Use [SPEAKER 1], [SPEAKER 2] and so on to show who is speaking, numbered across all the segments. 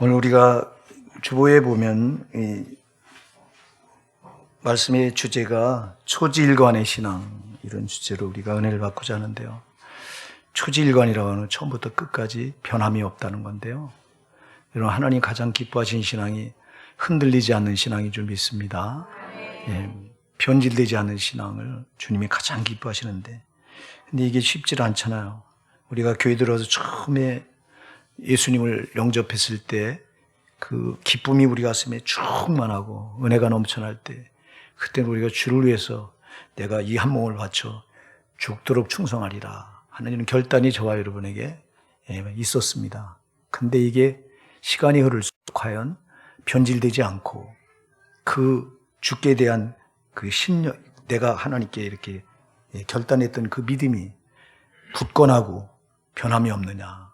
[SPEAKER 1] 오늘 우리가 주보에 보면 이 말씀의 주제가 초지일관의 신앙, 이런 주제로 우리가 은혜를 받고자 하는데요. 초지일관이라고 하는 처음부터 끝까지 변함이 없다는 건데요. 여러분, 하나님 가장 기뻐하신 신앙이 흔들리지 않는 신앙인 줄 믿습니다. 변질되지 않는 신앙을 주님이 가장 기뻐하시는데, 근데 이게 쉽지 않잖아요. 우리가 교회 들어서 처음에 예수님을 영접했을 때 그 기쁨이 우리 가슴에 충만하고 은혜가 넘쳐날 때, 그때는 우리가 주를 위해서 내가 이 한 몸을 바쳐 죽도록 충성하리라 하는 이런 결단이 저와 여러분에게 있었습니다. 근데 이게 시간이 흐를수록 과연 변질되지 않고 그 주께 대한 그 신념, 내가 하나님께 이렇게 결단했던 그 믿음이 굳건하고 변함이 없느냐,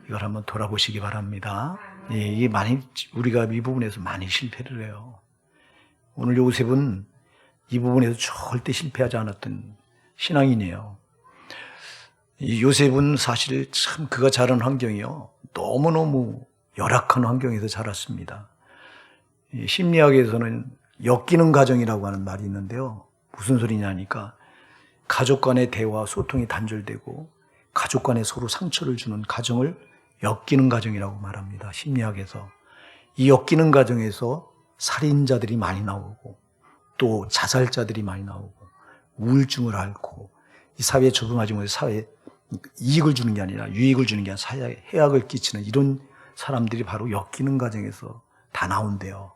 [SPEAKER 1] 이걸 한번 돌아보시기 바랍니다. 이게 우리가 이 부분에서 많이 실패를 해요. 오늘 요셉은 이 부분에서 절대 실패하지 않았던 신앙인이에요. 이 요셉은 사실 참 그가 자란 환경이요, 너무너무 열악한 환경에서 자랐습니다. 심리학에서는 엮이는 가정이라고 하는 말이 있는데요. 무슨 소리냐니까 가족 간의 대화, 소통이 단절되고 가족 간에 서로 상처를 주는 가정을 엮이는 가정이라고 말합니다. 심리학에서. 이 엮이는 가정에서 살인자들이 많이 나오고 또 자살자들이 많이 나오고 우울증을 앓고 이 사회에 적응하지 못해 사회에 이익을 주는 게 아니라 유익을 주는 게 아니라 사회에 해악을 끼치는 이런 사람들이 바로 엮이는 가정에서 다 나온대요.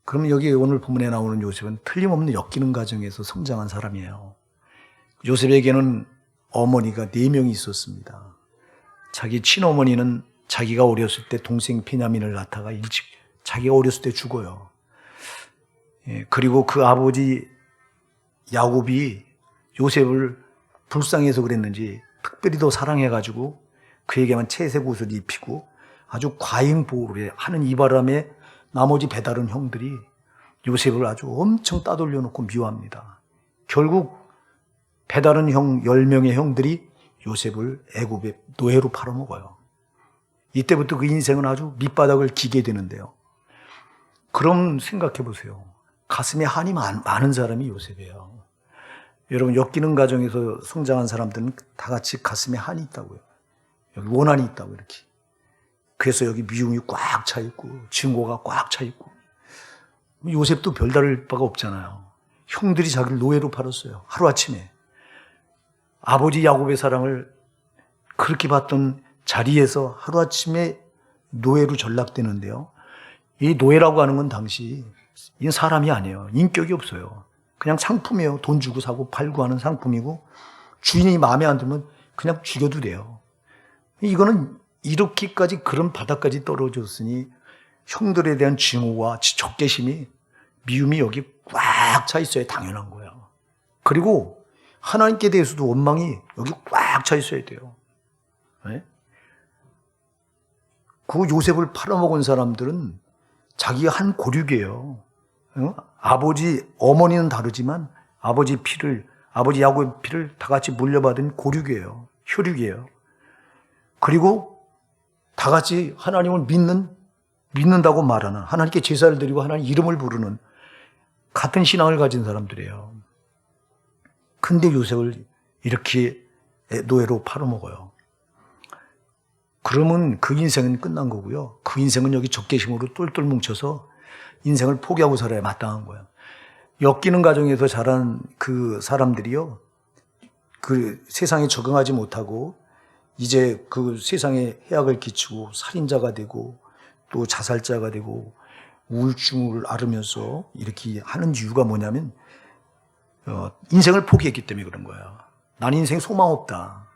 [SPEAKER 1] 그러면 여기 오늘 본문에 나오는 요셉은 틀림없는 엮이는 가정에서 성장한 사람이에요. 요셉에게는 어머니가 4명이 있었습니다. 자기 친어머니는 자기가 어렸을 때 동생 베냐민을 낳다가 일찍 자기가 어렸을 때 죽어요. 그리고 그 아버지 야곱이 요셉을 불쌍해서 그랬는지 특별히 더 사랑해가지고 그에게만 채색 옷을 입히고 아주 과잉 보호를 하는 이 바람에 나머지 배다른 형들이 요셉을 아주 엄청 따돌려 놓고 미워합니다. 결국 배다른 형 10명의 형들이 요셉을 애굽의 노예로 팔아먹어요. 이때부터 그 인생은 아주 밑바닥을 기게 되는데요. 그럼 생각해 보세요. 가슴에 한이 많은 사람이 요셉이에요. 여러분, 엮이는 가정에서 성장한 사람들은 다 같이 가슴에 한이 있다고요. 여기 원한이 있다고, 이렇게. 그래서 여기 미움이 꽉 차 있고 증오가 꽉 차 있고. 요셉도 별다를 바가 없잖아요. 형들이 자기를 노예로 팔았어요. 하루아침에. 아버지 야곱의 사랑을 그렇게 받던 자리에서 하루아침에 노예로 전락되는데요. 이 노예라고 하는 건 당시 이건 사람이 아니에요. 인격이 없어요. 그냥 상품이에요. 돈 주고 사고 팔고 하는 상품이고 주인이 마음에 안 들면 그냥 죽여도 돼요. 이거는 이렇게까지 그런 바닥까지 떨어졌으니 형들에 대한 증오와 적개심이, 미움이 여기 꽉 차 있어야 당연한 거예요. 그리고 하나님께 대해서도 원망이 여기 꽉 차 있어야 돼요. 네? 그 요셉을 팔아먹은 사람들은 자기가 한 고륙이에요. 아버지, 어머니는 다르지만 아버지 야곱의 피를 다 같이 물려받은 고륙이에요. 혈육이에요. 그리고 다 같이 하나님을 믿는다고 말하는, 하나님께 제사를 드리고 하나님 이름을 부르는 같은 신앙을 가진 사람들이에요. 근데 요셉을 이렇게 노예로 팔아먹어요. 그러면 그 인생은 끝난 거고요. 그 인생은 여기 적개심으로 똘똘 뭉쳐서 인생을 포기하고 살아야 마땅한 거예요. 엮이는 가정에서 자란 그 사람들이요, 그 세상에 적응하지 못하고 이제 그 세상에 해악을 끼치고 살인자가 되고 또 자살자가 되고 우울증을 앓으면서 이렇게 하는 이유가 뭐냐면 인생을 포기했기 때문에 그런 거야. 난 인생 소망 없다.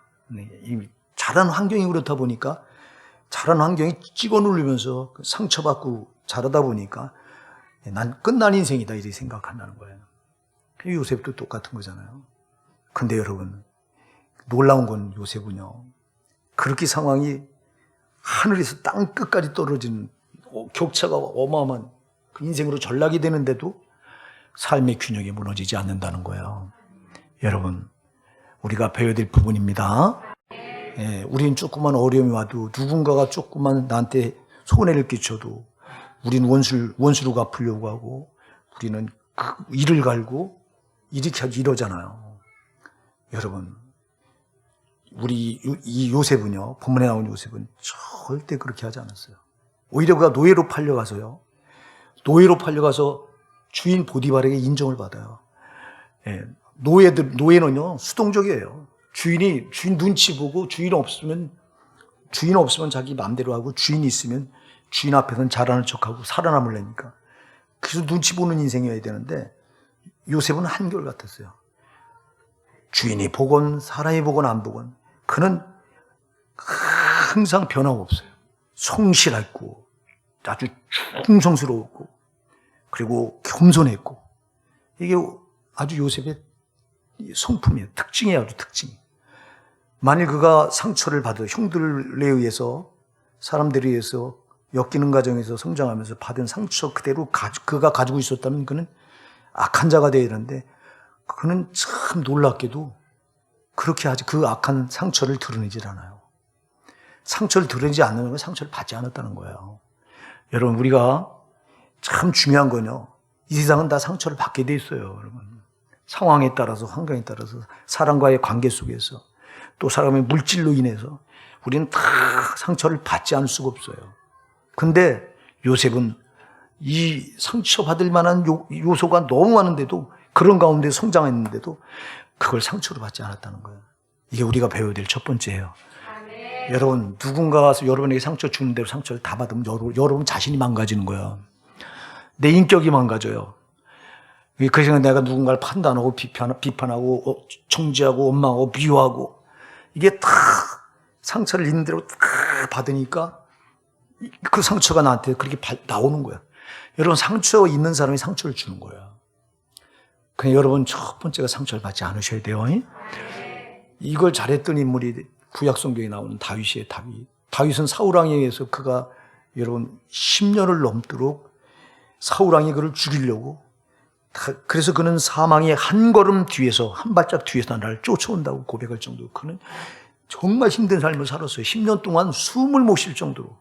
[SPEAKER 1] 자란 환경이 그렇다 보니까, 자란 환경이 찍어 누르면서 상처받고 자라다 보니까 난 끝난 인생이다, 이렇게 생각한다는 거예요. 요셉도 똑같은 거잖아요. 근데 여러분, 놀라운 건 요셉은요, 그렇게 상황이 하늘에서 땅 끝까지 떨어지는 격차가 어마어마한 그 인생으로 전락이 되는데도 삶의 균형이 무너지지 않는다는 거예요. 여러분, 우리가 배워야 될 부분입니다. 우리는 조그만 어려움이 와도 누군가가 조그만 나한테 손해를 끼쳐도 우리는 원수로 갚으려고 하고 우리는 이를 갈고 이렇게 이러잖아요. 여러분, 우리 이 요셉은요, 본문에 나온 요셉은 절대 그렇게 하지 않았어요. 오히려 그가 노예로 팔려가서요. 노예로 팔려가서 주인 보디발에게 인정을 받아요. 예, 노예는요, 수동적이에요. 주인 눈치 보고 주인 없으면 자기 마음대로 하고 주인이 있으면 주인 앞에서는 잘하는 척하고 살아남으려니까. 그래서 눈치 보는 인생이어야 되는데 요셉은 한결같았어요. 주인이 보건 사람이 보건 안 보건 그는 항상 변함없어요. 성실했고 아주 충성스러웠고 그리고 겸손했고 이게 아주 요셉의 성품이에요. 특징이에요. 아주 특징이. 만일 그가 상처를 받아 형들에 의해서 사람들에 의해서 엮이는 과정에서 성장하면서 받은 상처 그대로 그가 가지고 있었다면 그는 악한 자가 되어야 되는데 그는 참 놀랍게도 그렇게 하지 그 악한 상처를 드러내질 않아요. 상처를 드러내지 않는 건 상처를 받지 않았다는 거예요. 여러분 우리가 참 중요한 건요. 이 세상은 다 상처를 받게 돼 있어요. 여러분. 상황에 따라서 환경에 따라서 사람과의 관계 속에서 또 사람의 물질로 인해서 우리는 다 상처를 받지 않을 수가 없어요. 근데 요셉은 이 상처받을 만한 요소가 너무 많은데도 그런 가운데 성장했는데도 그걸 상처로 받지 않았다는 거예요. 이게 우리가 배워야 될 첫 번째예요. 여러분 누군가가 와서 여러분에게 상처 주는 대로 상처를 다 받으면 여러분 자신이 망가지는 거야. 내 인격이 망가져요. 그래서 내가 누군가를 판단하고 비판하고 정죄하고 원망하고 미워하고 이게 다 상처를 있는 대로 다 받으니까 그 상처가 나한테 그렇게 나오는 거야. 여러분 상처 있는 사람이 상처를 주는 거야. 그냥 여러분 첫 번째가 상처를 받지 않으셔야 돼요. 이걸 잘했던 인물이 구약 성경에 나오는 다윗이에요. 다윗은 사울왕에 의해서 그가 여러분 10년을 넘도록 사울왕이 그를 죽이려고 그래서 그는 사망의 한 걸음 뒤에서 한 발짝 뒤에서 나를 쫓아온다고 고백할 정도로 그는 정말 힘든 삶을 살았어요. 10년 동안 숨을 못 쉴 정도로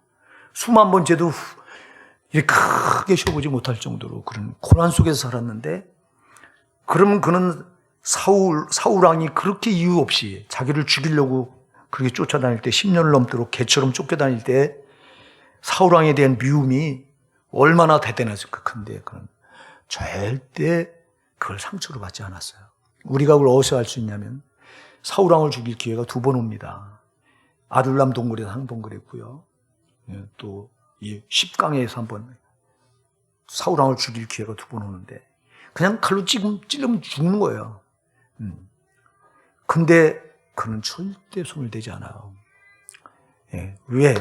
[SPEAKER 1] 숨 한 번 재도 이렇게 크게 쉬어보지 못할 정도로 그런 고난 속에서 살았는데 그러면 그는 사울왕이 그렇게 이유 없이 자기를 죽이려고 그렇게 쫓아다닐 때 10년을 넘도록 개처럼 쫓겨다닐 때 사울왕에 대한 미움이 얼마나 대단했을까. 근데 그는 절대 그걸 상처로 받지 않았어요. 우리가 그걸 어디서 알 수 있냐면 사울왕을 죽일 기회가 2번 옵니다. 아둘람 동굴에서 한 번 그랬고요. 또 이 10강에서 한 번 사울왕을 죽일 기회가 2번 오는데 그냥 칼로 찔르면 죽는 거예요. 근데 그는 절대 손을 대지 않아요. 왜?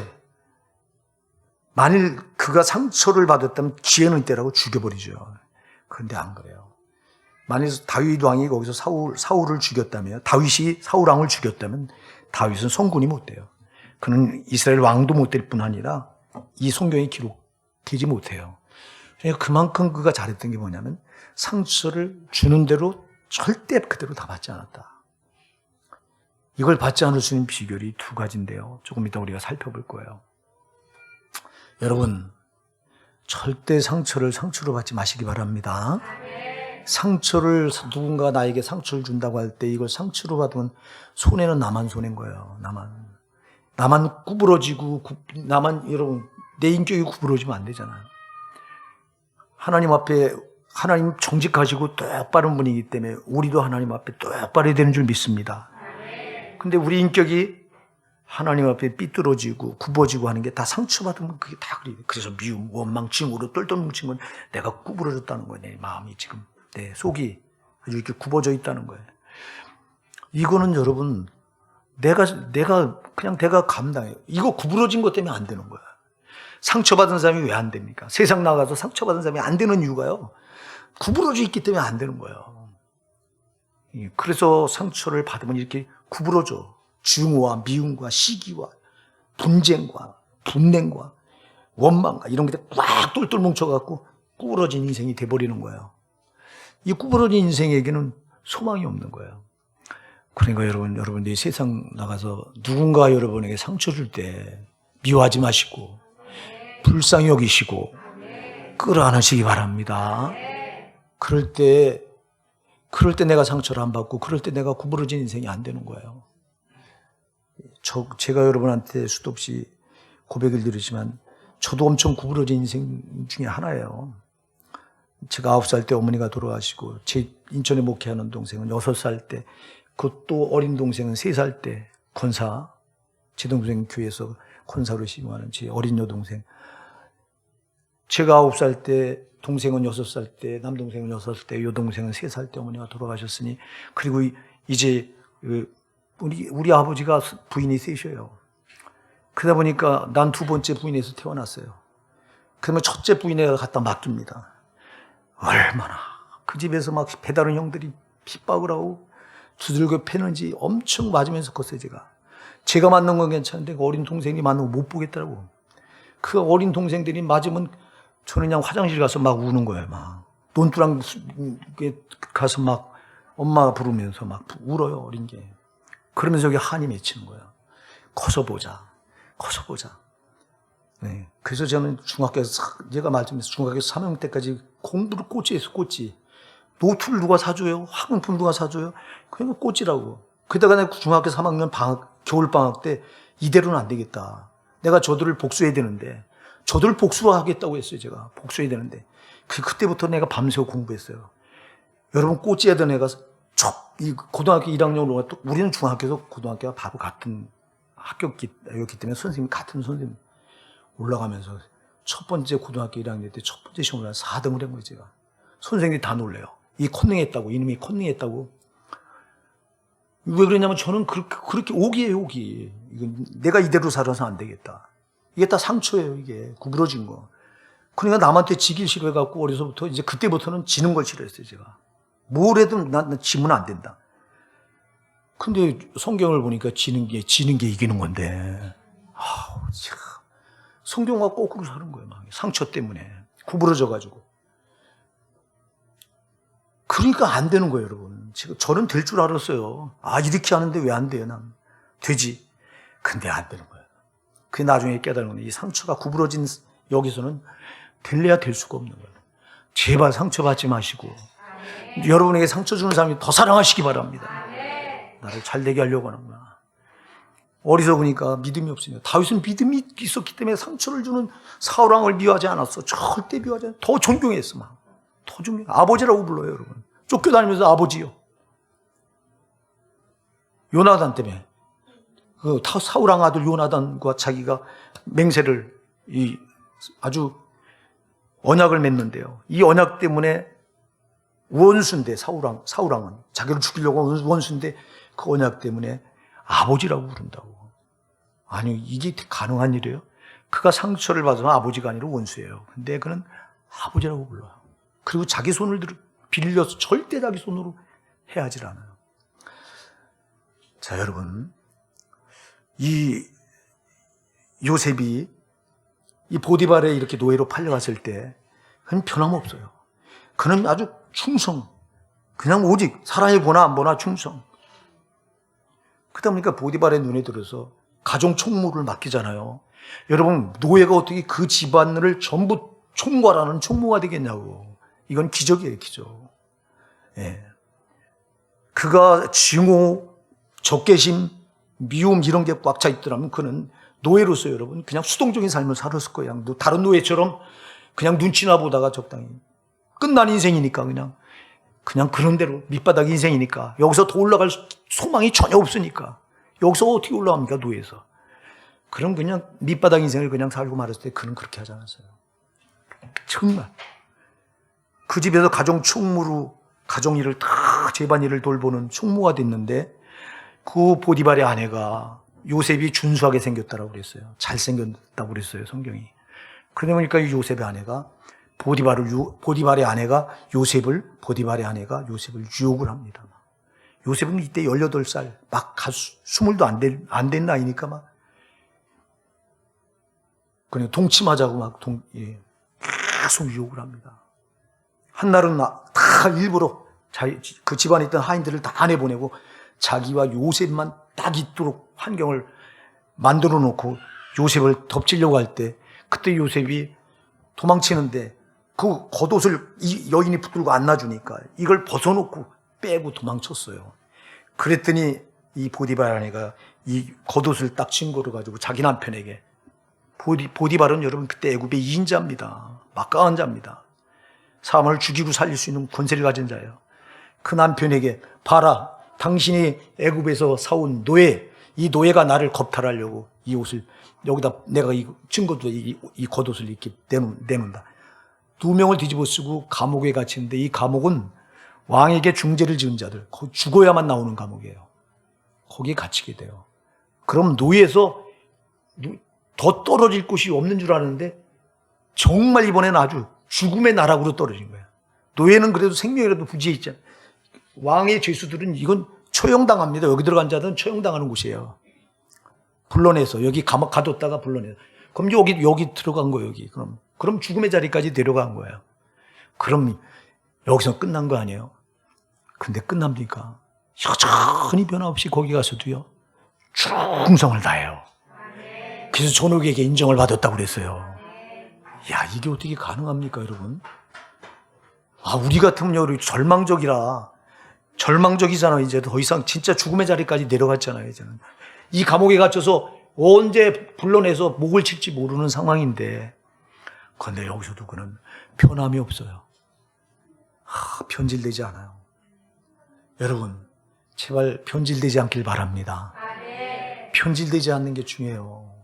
[SPEAKER 1] 만일 그가 상처를 받았다면 기회는 이때라고 죽여버리죠. 그런데 안 그래요. 만일 다윗 왕이 거기서 사울을 죽였다면, 다윗이 사울왕을 죽였다면 다윗은 성군이 못 돼요. 그는 이스라엘 왕도 못 될 뿐 아니라 이 성경에 기록되지 못해요. 그만큼 그가 잘했던 게 뭐냐면 상처를 주는 대로 절대 그대로 다 받지 않았다. 이걸 받지 않을 수 있는 비결이 2가지인데요. 조금 이따 우리가 살펴볼 거예요. 여러분 절대 상처를 상처로 받지 마시기 바랍니다. 상처를 누군가 나에게 상처를 준다고 할 때 이걸 상처로 받으면 손해는 나만 손해인 거예요. 나만 구부러지고 나만 여러분 내 인격이 구부러지면 안 되잖아요. 하나님 앞에 하나님 정직하시고 똑바른 분이기 때문에 우리도 하나님 앞에 똑바르게 되는 줄 믿습니다. 근데 우리 인격이 하나님 앞에 삐뚤어지고 굽어지고 하는 게 다 상처받으면 그게 다 그래요. 그래서 미움, 원망, 징후로 똘똘 뭉친 건 내가 구부러졌다는 거예요. 내 마음이 지금 내 속이 아주 이렇게 굽어져 있다는 거예요. 이거는 여러분 내가 감당해요. 이거 구부러진 것 때문에 안 되는 거야. 상처받은 사람이 왜 안 됩니까? 세상 나가서 상처받은 사람이 안 되는 이유가요. 구부러져 있기 때문에 안 되는 거예요. 그래서 상처를 받으면 이렇게 구부러져. 증오와 미움과 시기와 분쟁과 분냉과 원망과 이런 게 꽉 똘똘 뭉쳐갖고 구부러진 인생이 돼버리는 거예요. 이 구부러진 인생에게는 소망이 없는 거예요. 그러니까 여러분들이 세상 나가서 누군가 여러분에게 상처 줄 때 미워하지 마시고 불쌍히 여기시고 끌어안으시기 바랍니다. 그럴 때 내가 상처를 안 받고 그럴 때 내가 구부러진 인생이 안 되는 거예요. 제가 여러분한테 수도 없이 고백을 드리지만 저도 엄청 구부러진 인생 중에 하나예요. 제가 9살 때 어머니가 돌아가시고 제 인천에 목회하는 동생은 6살 때, 그것도 어린 동생은 3살 때 권사, 제 동생 교회에서 권사로 심호하는 제 어린 여동생, 제가 9살 때, 동생은 6살 때, 남동생은 6살 때, 여동생은 3살 때 어머니가 돌아가셨으니, 그리고 이제 우리 아버지가 부인이 셋이에요. 그러다 보니까 난 두 번째 부인에서 태어났어요. 그러면 첫째 부인에게 갖다 맡깁니다. 얼마나 그 집에서 막 배다른 형들이 핍박을 하고 두들겨 패는지 엄청 맞으면서 컸어요. 제가 맞는 건 괜찮은데 그 어린 동생이 맞는 거 못 보겠더라고. 그 어린 동생들이 맞으면 저는 그냥 화장실 가서 막 우는 거예요. 막 논두랑 가서 막 엄마 부르면서 막 울어요. 어린 게. 그러면서 여기 한이 맺히는 거예요. 커서 보자. 네. 그래서 저는 제가 말씀드렸어요. 중학교 3학년 때까지 공부를 꼬치에서 꼬치. 노트를 누가 사줘요? 학용품 누가 사줘요? 그냥 꼬치라고. 그러다가 내가 중학교 3학년 겨울방학 때 이대로는 안 되겠다. 내가 저들을 복수해야 되는데, 저들을 복수하겠다고 했어요. 제가 복수해야 되는데. 그때부터 내가 밤새워 공부했어요. 여러분, 꼬치하던 애가 고등학교 1학년으로 우리는 중학교에서 고등학교가 바로 같은 학교였기 때문에 선생님이 같은 선생님 올라가면서 첫 번째 고등학교 1학년 때 첫 번째 시험을 4등을 한 거예요. 제가. 선생님이 다 놀래요. 이놈이 컨닝했다고. 왜 그러냐면 저는 그렇게 오기예요, 오기. 이건 내가 이대로 살아서 안 되겠다. 이게 다 상처예요, 이게. 구부러진 거. 그러니까 남한테 지길 싫어해갖고 어려서부터 이제 그때부터는 지는 걸 싫어했어요, 제가. 뭘 해도 난 지면 안 된다. 근데 성경을 보니까 지는 게 이기는 건데. 참. 성경과 거꾸로 사는 거예요, 막. 상처 때문에. 구부러져가지고. 그러니까 안 되는 거예요, 여러분. 저는 될 줄 알았어요. 이렇게 하는데 왜 안 돼요, 난. 되지. 근데 안 되는 거예요. 그게 나중에 깨달은 건데, 이 상처가 구부러진 여기서는 될래야 될 수가 없는 거예요. 제발 상처받지 마시고, 여러분에게 상처 주는 사람이 더 사랑하시기 바랍니다. 나를 잘되게 하려고 하는구나. 어리석으니까 믿음이 없으니까. 다윗은 믿음이 있었기 때문에 상처를 주는 사울왕을 미워하지 않았어. 절대 미워하지 않았어. 더 존경했어, 막. 더 존경. 아버지라고 불러요, 여러분. 쫓겨다니면서 아버지요. 요나단 때문에. 그 사울왕 아들 요나단과 자기가 맹세를, 아주 언약을 맺는데요. 이 언약 때문에 원수인데, 사울왕은. 자기를 죽이려고 한 원수인데, 그 언약 때문에 아버지라고 부른다고. 아니, 이게 가능한 일이에요? 그가 상처를 받으면 아버지가 아니라 원수예요. 근데 그는 아버지라고 불러요. 그리고 자기 손을 빌려서 절대 자기 손으로 해하지 않아요. 자, 여러분. 이 요셉이 이 보디발에 이렇게 노예로 팔려갔을 때 그는 변함없어요. 그는 아주 충성. 그냥 오직 사람이 보나 안 보나 충성. 그러다 보니까 보디발의 눈에 들어서 가정 총무를 맡기잖아요. 여러분, 노예가 어떻게 그 집안을 전부 총괄하는 총무가 되겠냐고. 이건 기적이에요, 기적. 예. 그가 증오, 적개심, 미움 이런 게 꽉 차 있더라면 그는 노예로서 여러분 그냥 수동적인 삶을 살았을 거예요. 다른 노예처럼 그냥 눈치나 보다가 적당히. 끝난 인생이니까 그냥 그런 대로 밑바닥 인생이니까 여기서 더 올라갈 소망이 전혀 없으니까 여기서 어떻게 올라갑니까, 노예에서. 그럼 그냥 밑바닥 인생을 그냥 살고 말았을 때 그는 그렇게 하지 않았어요. 정말 그 집에서 가정 총무로 가정일을 다 집안일을 돌보는 총무가 됐는데 그 보디발의 아내가 요셉이 준수하게 생겼다라고 그랬어요. 잘생겼다고 그랬어요, 성경이. 그러다 보니까 이 요셉의 아내가 보디발의 아내가 요셉을 유혹을 합니다. 요셉은 이때 18살, 막 20도 안 된 나이니까 막 그냥 동침하자고 막 계속 유혹을 합니다. 한날은 다 일부러 그 집안에 있던 하인들을 다 안에 보내고 자기와 요셉만 딱 있도록 환경을 만들어 놓고 요셉을 덮치려고 할 때 그때 요셉이 도망치는데 그 겉옷을 이 여인이 붙들고 안 놔주니까 이걸 벗어놓고 빼고 도망쳤어요. 그랬더니 이 보디발 아내가 이 겉옷을 딱 친거를 가지고 자기 남편에게, 보디발은 여러분 그때 애굽의 2인자입니다. 막강한 자입니다. 사람을 죽이고 살릴 수 있는 권세를 가진 자예요. 그 남편에게, 봐라, 당신이 애굽에서 사온 노예, 이 노예가 나를 겁탈하려고 이 옷을 여기다 내가 이 증거도 이 겉옷을 이렇게 내놓는다. 2명을 뒤집어 쓰고 감옥에 갇히는데, 이 감옥은 왕에게 중죄를 지은 자들, 죽어야만 나오는 감옥이에요. 거기에 갇히게 돼요. 그럼 노예에서 더 떨어질 곳이 없는 줄 아는데 정말 이번에는 아주 죽음의 나락으로 떨어진 거예요. 노예는 그래도 생명이라도 부지해 있잖아요. 왕의 죄수들은 이건 처형당합니다. 여기 들어간 자들은 처형당하는 곳이에요. 불러내서 여기 감옥 가뒀다가 불러내서, 그럼 여기 들어간 거예요. 여기 그럼 죽음의 자리까지 데려간 거예요. 그럼 여기서 끝난 거 아니에요? 근데 끝납니까? 여전히 변함없이 거기 가서도요 충성을 다해요. 그래서 전옥에게 인정을 받았다고 그랬어요. 야, 이게 어떻게 가능합니까, 여러분? 우리 같으면 우리 절망적이잖아요. 이제 더 이상 진짜 죽음의 자리까지 내려갔잖아요. 이제는 이 감옥에 갇혀서 언제 불러내서 목을 칠지 모르는 상황인데, 그런데 여기서도 그는 변함이 없어요. 변질되지 않아요. 여러분, 제발 변질되지 않길 바랍니다. 변질되지 않는 게 중요해요.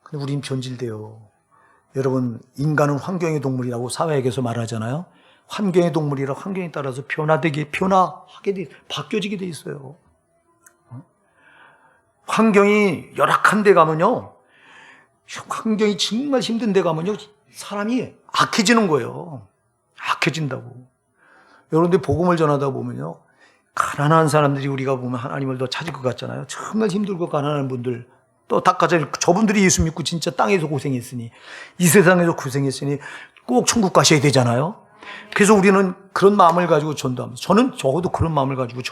[SPEAKER 1] 근데 우린 변질돼요. 여러분, 인간은 환경의 동물이라고 사회학에서 말하잖아요. 환경의 동물이라 환경에 따라서 바뀌어지게 돼 있어요. 환경이 열악한 데 가면요, 환경이 정말 힘든 데 가면요, 사람이 악해지는 거예요. 악해진다고. 여러분들 복음을 전하다 보면요, 가난한 사람들이 우리가 보면 하나님을 더 찾을 것 같잖아요. 정말 힘들고 가난한 분들, 또 닦아져, 저분들이 예수 믿고 진짜 땅에서 고생했으니, 이 세상에서 고생했으니 꼭 천국 가셔야 되잖아요. 그래서 우리는 그런 마음을 가지고 전도합니다. 저는 적어도 그런 마음을 가지고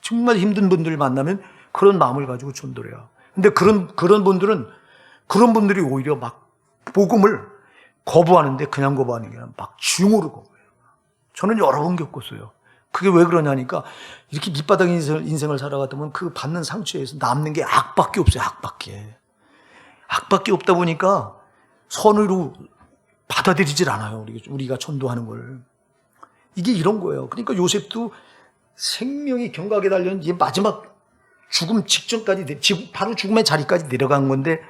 [SPEAKER 1] 정말 힘든 분들 만나면 그런 마음을 가지고 전도를 해요. 근데 그런 분들이 오히려 막 복음을 거부하는데, 그냥 거부하는 게 아니라 막 증오로 거부해요. 저는 여러 번 겪었어요. 그게 왜 그러냐니까, 이렇게 밑바닥 인생을 살아가다 보면 그 받는 상처에서 남는 게 악밖에 없어요. 악밖에 없다 보니까 선의로 받아들이질 않아요. 우리가 전도하는 걸. 이게 이런 거예요. 그러니까 요셉도 생명이 경각에 달려는 이 마지막 죽음 직전까지, 바로 죽음의 자리까지 내려간 건데,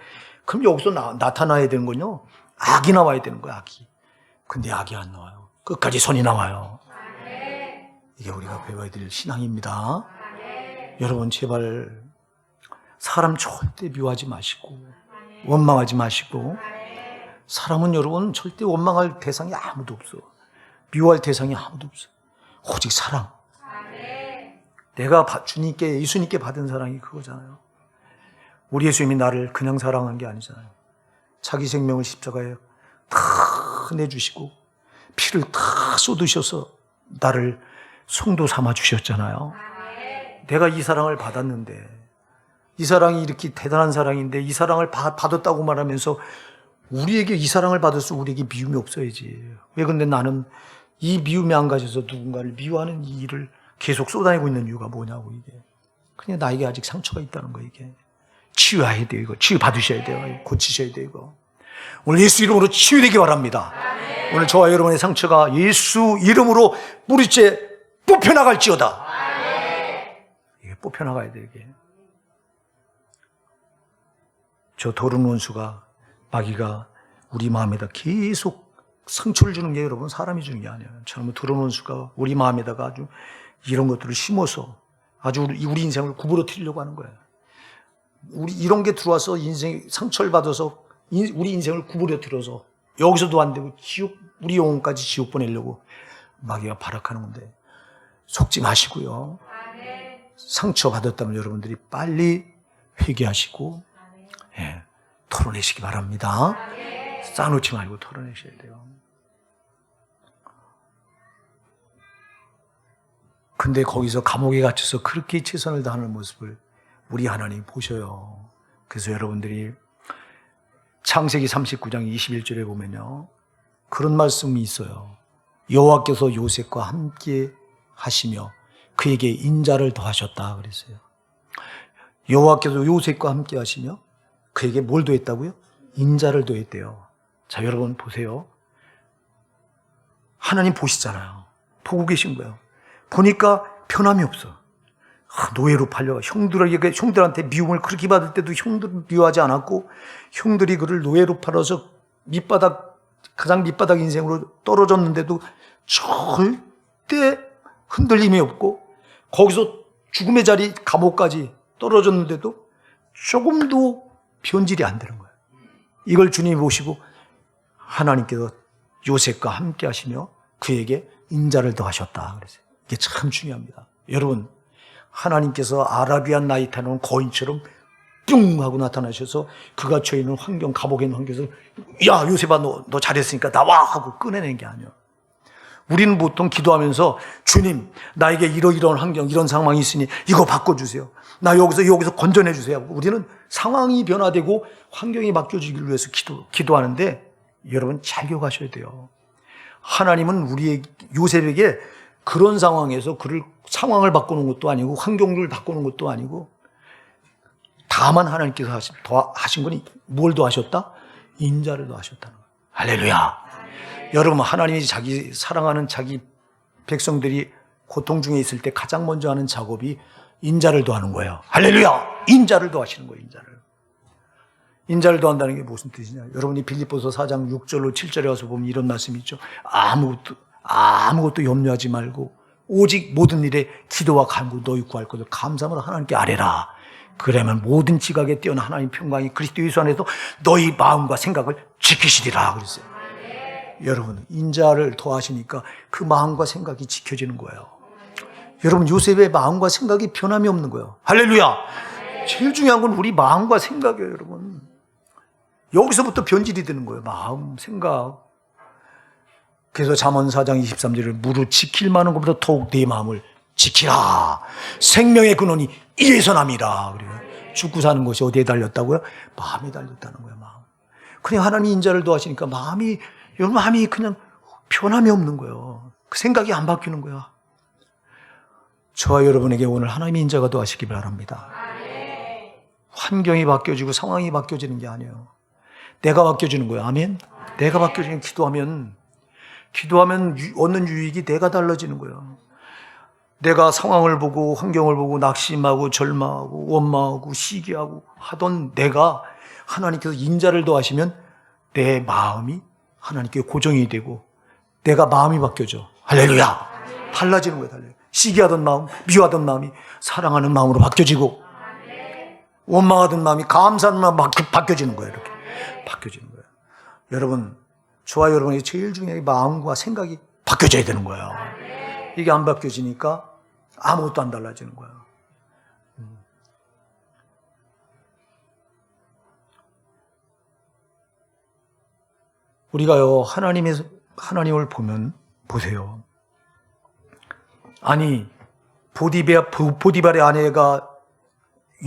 [SPEAKER 1] 그럼 여기서 나타나야 되는 건요, 악이 나와야 되는 거야, 악이. 근데 악이 안 나와요. 끝까지 선이 나와요. 이게 우리가 배워야 될 신앙입니다. 여러분, 제발 사람 절대 미워하지 마시고 원망하지 마시고, 사람은 여러분 절대 원망할 대상이 아무도 없어. 미워할 대상이 아무도 없어. 오직 사랑. 내가 예수님께 받은 사랑이 그거잖아요. 우리 예수님이 나를 그냥 사랑한 게 아니잖아요. 자기 생명을 십자가에 다 내주시고 피를 다 쏟으셔서 나를 성도 삼아 주셨잖아요. 내가 이 사랑을 받았는데, 이 사랑이 이렇게 대단한 사랑인데, 이 사랑을 받았다고 말하면서 우리에게 이 사랑을 받아서 우리에게 미움이 없어야지. 왜 근데 나는 이 미움이 안 가져서 누군가를 미워하는 이 일을 계속 쏟아내고 있는 이유가 뭐냐고, 이게. 그냥 나에게 아직 상처가 있다는 거, 이게. 치유해야 돼요, 이거. 치유 받으셔야 돼요. 고치셔야 돼요, 이거. 오늘 예수 이름으로 치유되기 바랍니다. 오늘 저와 여러분의 상처가 예수 이름으로 뿌리째 뽑혀나갈지어다. 이게 뽑혀나가야 돼, 이게. 저 더러운 원수가, 마귀가 우리 마음에다 계속 상처를 주는 게, 여러분, 사람이 주는 게 아니에요. 저는 더러운 원수가 우리 마음에다가 아주 이런 것들을 심어서 아주 우리 인생을 구부러뜨리려고 하는 거예요. 이런 게 들어와서 상처를 받아서 우리 인생을 구부러뜨려서 여기서도 안 되고 우리 영혼까지 지옥 보내려고 마귀가 발악하는 건데, 속지 마시고요. 상처 받았다면 여러분들이 빨리 회개하시고, 털어내시기 바랍니다. 쌓아놓지 말고 털어내셔야 돼요. 근데 거기서 감옥에 갇혀서 그렇게 최선을 다하는 모습을 우리 하나님 보셔요. 그래서 여러분들이 창세기 39장 21절에 보면요, 그런 말씀이 있어요. 여호와께서 요셉과 함께 하시며 그에게 인자를 더하셨다 그랬어요. 여호와께서 요셉과 함께 하시며 그에게 뭘 더했다고요? 인자를 더했대요. 자, 여러분 보세요. 하나님 보시잖아요. 보고 계신 거예요. 보니까 변함이 없어. 노예로 팔려가 형들한테 미움을 그렇게 받을 때도 형들을 미워하지 않았고, 형들이 그를 노예로 팔아서 가장 밑바닥 인생으로 떨어졌는데도 절대 흔들림이 없고, 거기서 죽음의 자리 감옥까지 떨어졌는데도 조금도 변질이 안 되는 거예요. 이걸 주님이 보시고 하나님께서 요셉과 함께 하시며 그에게 인자를 더하셨다 그랬어요. 이게 참 중요합니다. 여러분, 하나님께서 아라비안 나이타는 거인처럼 뿅 하고 나타나셔서 그가 처해 있는 환경, 감옥에 있는 환경에서 야, 요셉아, 너 잘했으니까 나와 하고 꺼내낸 게 아니에요. 우리는 보통 기도하면서 주님, 나에게 이러이러한 환경, 이런 상황이 있으니 이거 바꿔주세요. 나 여기서 건져내 주세요. 우리는 상황이 변화되고 환경이 바뀌어지기 위해서 기도하는데, 여러분 잘 기억하셔야 돼요. 하나님은 우리의 요셉에게 그런 상황에서 그를 상황을 바꾸는 것도 아니고 환경을 바꾸는 것도 아니고, 다만 하나님께서 하신 거니 뭘 더하셨다? 인자를 더하셨다는 거예요. 할렐루야. 여러분, 하나님이 자기 사랑하는 자기 백성들이 고통 중에 있을 때 가장 먼저 하는 작업이 인자를 더하는 거예요. 할렐루야. 인자를 더하시는 거예요. 인자를 더한다는 게 무슨 뜻이냐? 여러분이 빌립보서 4장 6절로 7절에 와서 보면 이런 말씀이 있죠. 아무것도 염려하지 말고 오직 모든 일에 기도와 간구 너희 구할 것을 감사함으로 하나님께 아뢰라. 그러면 모든 지각에 뛰어난 하나님 평강이 그리스도 예수 안에서 너희 마음과 생각을 지키시리라 그랬어요. 여러분, 인자를 더하시니까 그 마음과 생각이 지켜지는 거예요. 여러분, 요셉의 마음과 생각이 변함이 없는 거예요. 할렐루야. 제일 중요한 건 우리 마음과 생각이에요. 여러분, 여기서부터 변질이 되는 거예요. 마음, 생각. 그래서 잠언 4장 23절을 무릇 지킬 만한 것보다 더욱 내 마음을 지키라. 생명의 근원이 이에서 남이라. 그래요. 죽고 사는 것이 어디에 달렸다고요? 마음에 달렸다는 거예요. 마음. 그냥 하나님이 인자를 더하시니까 마음이 그냥 변함이 없는 거예요. 그 생각이 안 바뀌는 거예요. 저와 여러분에게 오늘 하나님의 인자가 더하시기 바랍니다. 환경이 바뀌어지고 상황이 바뀌어지는 게 아니에요. 내가 바뀌어지는 거예요. 아멘. 내가 바뀌어지는, 기도하면 얻는 유익이 내가 달라지는 거예요. 내가 상황을 보고 환경을 보고 낙심하고 절망하고 원망하고 시기하고 하던 내가 하나님께서 인자를 더하시면 내 마음이 하나님께 고정이 되고 내가 마음이 바뀌어져. 할렐루야. 달라지는 거예요. 달라요. 시기하던 마음, 미워하던 마음이 사랑하는 마음으로 바뀌어지고, 원망하던 마음이 감사하는 마음으로 바뀌어지는 거예요. 이렇게 바뀌어지는 거예요. 여러분, 저와 여러분이 제일 중요한 마음과 생각이 바뀌어져야 되는 거예요. 이게 안 바뀌어지니까 아무것도 안 달라지는 거예요. 우리가요, 하나님을 보면, 보세요. 아니, 보디발의 아내가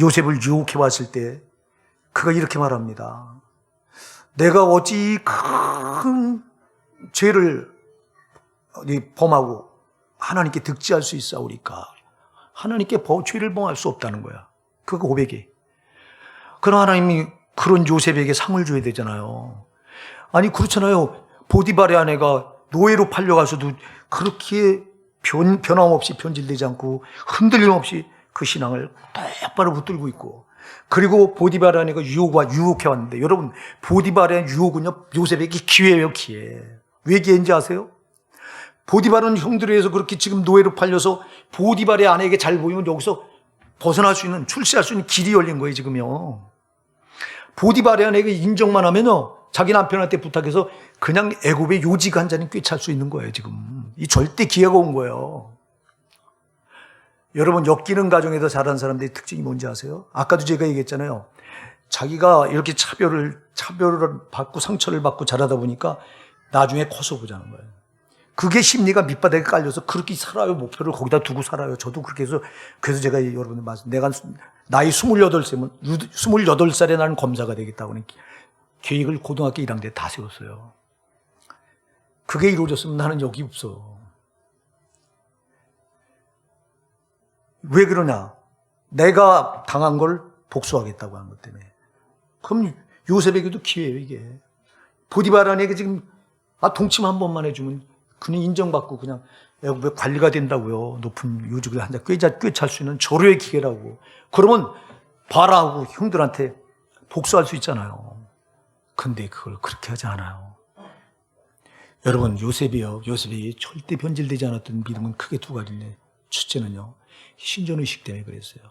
[SPEAKER 1] 요셉을 유혹해 왔을 때, 그가 이렇게 말합니다. 내가 어찌 큰 죄를 범하고 하나님께 득지할 수 있사오리까? 하나님께 죄를 범할 수 없다는 거야. 그 고백이. 그럼 하나님이 그런 요셉에게 상을 줘야 되잖아요. 아니, 그렇잖아요. 보디발의 아내가 노예로 팔려가서도 그렇게 변함없이 변질되지 않고 흔들림 없이 그 신앙을 똑바로 붙들고 있고, 그리고 보디발의 아내가 유혹해 왔는데, 여러분, 보디발의 유혹은요, 요셉에게 기회예요, 기회. 왜 기회인지 아세요? 보디발은 형들에 의해서 그렇게 지금 노예로 팔려서 보디발의 아내에게 잘 보이면 여기서 벗어날 수 있는, 출세할 수 있는 길이 열린 거예요, 지금요. 보디발의 아내가 인정만 하면요, 자기 남편한테 부탁해서 그냥 애굽의 요직 한 잔이 꿰찰 수 있는 거예요, 지금. 이 절대 기회가 온 거예요. 여러분, 엮이는 가정에서 자란 사람들의 특징이 뭔지 아세요? 아까도 제가 얘기했잖아요. 자기가 이렇게 차별을 받고 상처를 받고 자라다 보니까 나중에 커서 보자는 거예요. 그게 심리가 밑바닥에 깔려서 그렇게 살아요. 목표를 거기다 두고 살아요. 저도 그렇게 해서, 그래서 제가 여러분들 말씀, 내가 나이 28살에 나는 검사가 되겠다고는 계획을 고등학교 1학년 때 다 세웠어요. 그게 이루어졌으면 나는 여기 없어. 왜 그러냐? 내가 당한 걸 복수하겠다고 한 것 때문에. 그럼 요셉에게도 기회예요, 이게. 보디바라에게 지금 동침 한 번만 해주면 그는 인정받고 그냥 왜 관리가 된다고요. 높은 요직을 한 자 꿰찰 수 있는 절호의 기회라고. 그러면 바라하고 형들한테 복수할 수 있잖아요. 근데 그걸 그렇게 하지 않아요. 여러분, 요셉이 절대 변질되지 않았던 믿음은 크게 두 가지인데, 첫째는요, 신전의식 때문에 그랬어요.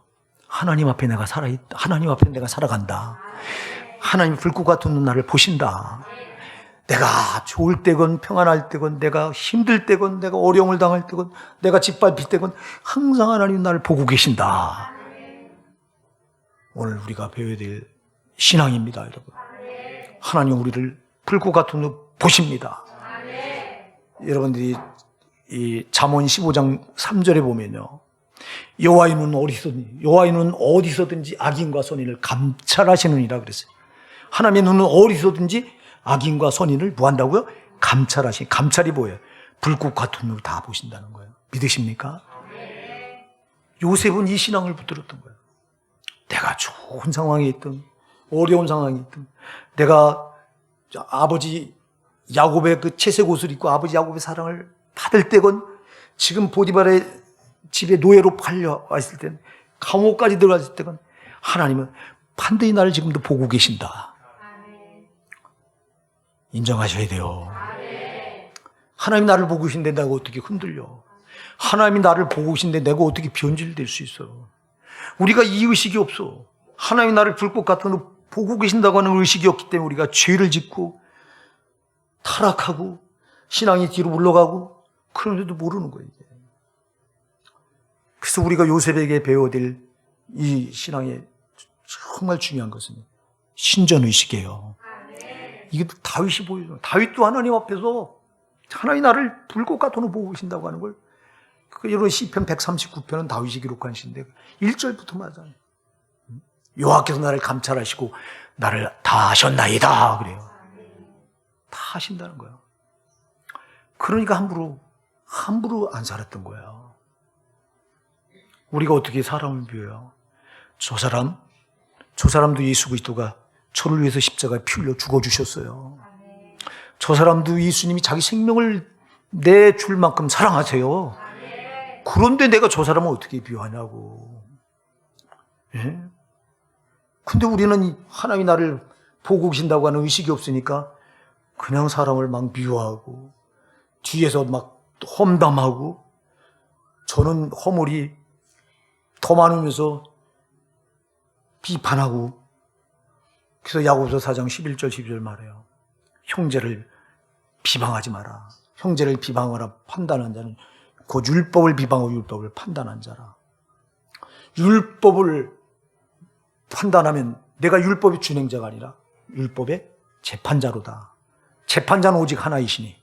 [SPEAKER 1] 하나님 앞에 내가 하나님 앞에 내가 살아간다. 하나님 불꽃 같은 눈 나를 보신다. 내가 좋을 때건 평안할 때건 내가 힘들 때건 내가 어려움을 당할 때건 내가 짓밟힐 때건 항상 하나님 나를 보고 계신다. 오늘 우리가 배워야 될 신앙입니다, 여러분. 하나님 우리를 불꽃 같은 눈 보십니다. 여러분들이 이 잠언 15장 3절에 보면요, 여호와의 눈은 어디서든지 악인과 선인을 감찰하시느니라 그랬어요. 하나님의 눈은 어디서든지 악인과 선인을 뭐 한다고요? 감찰이 뭐예요? 불꽃 같은 눈으로 다 보신다는 거예요. 믿으십니까? 요셉은 이 신앙을 붙들었던 거예요. 내가 좋은 상황에 있든 어려운 상황에 있든, 내가 아버지 야곱의 그 채색 옷을 입고 아버지 야곱의 사랑을 받을 때건, 지금 보디발의 집에 노예로 팔려와 있을 땐, 감옥까지 들어갔을 때건, 하나님은 반드시 나를 지금도 보고 계신다. 인정하셔야 돼요. 하나님이 나를 보고 계신데 내가 어떻게 흔들려? 하나님이 나를 보고 계신데 내가 어떻게 변질될 수 있어? 우리가 이 의식이 없어. 하나님이 나를 불꽃 같은 눈으로 보고 계신다고 하는 의식이 없기 때문에 우리가 죄를 짓고 타락하고 신앙이 뒤로 물러가고 그런데도 모르는 거예요. 그래서 우리가 요셉에게 배워야 될 이 신앙의 정말 중요한 것은 신전의식이에요. 이게 다윗이 보여줘요. 다윗도 하나님 앞에서 하나님 나를 불꽃 같은 눈으로 보고 계신다고 하는 걸, 여러분 시편 139편은 다윗이 기록한 시인데 1절부터 맞아요. 여호와께서 나를 감찰하시고 나를 다 하셨나이다 그래요. 다 하신다는 거예요. 그러니까 함부로 안 살았던 거예요. 우리가 어떻게 사람을 비워요? 저 사람도 예수 그리스도가 저를 위해서 십자가에 피 흘려 죽어주셨어요. 저 사람도 예수님이 자기 생명을 내줄 만큼 사랑하세요. 그런데 내가 저 사람을 어떻게 비하냐고. 예? 근데 우리는 하나님이 나를 보고 계신다고 하는 의식이 없으니까 그냥 사람을 막 미워하고 뒤에서 막 험담하고, 저는 허물이 더 많으면서 비판하고. 그래서 야고보서 4장 11절 12절 말해요. 형제를 비방하지 마라. 형제를 비방하라 판단한 자는 그 율법을 비방하고 율법을 판단한 자라. 율법을 판단하면 내가 율법의 준행자가 아니라 율법의 재판자로다. 재판자는 오직 하나이시니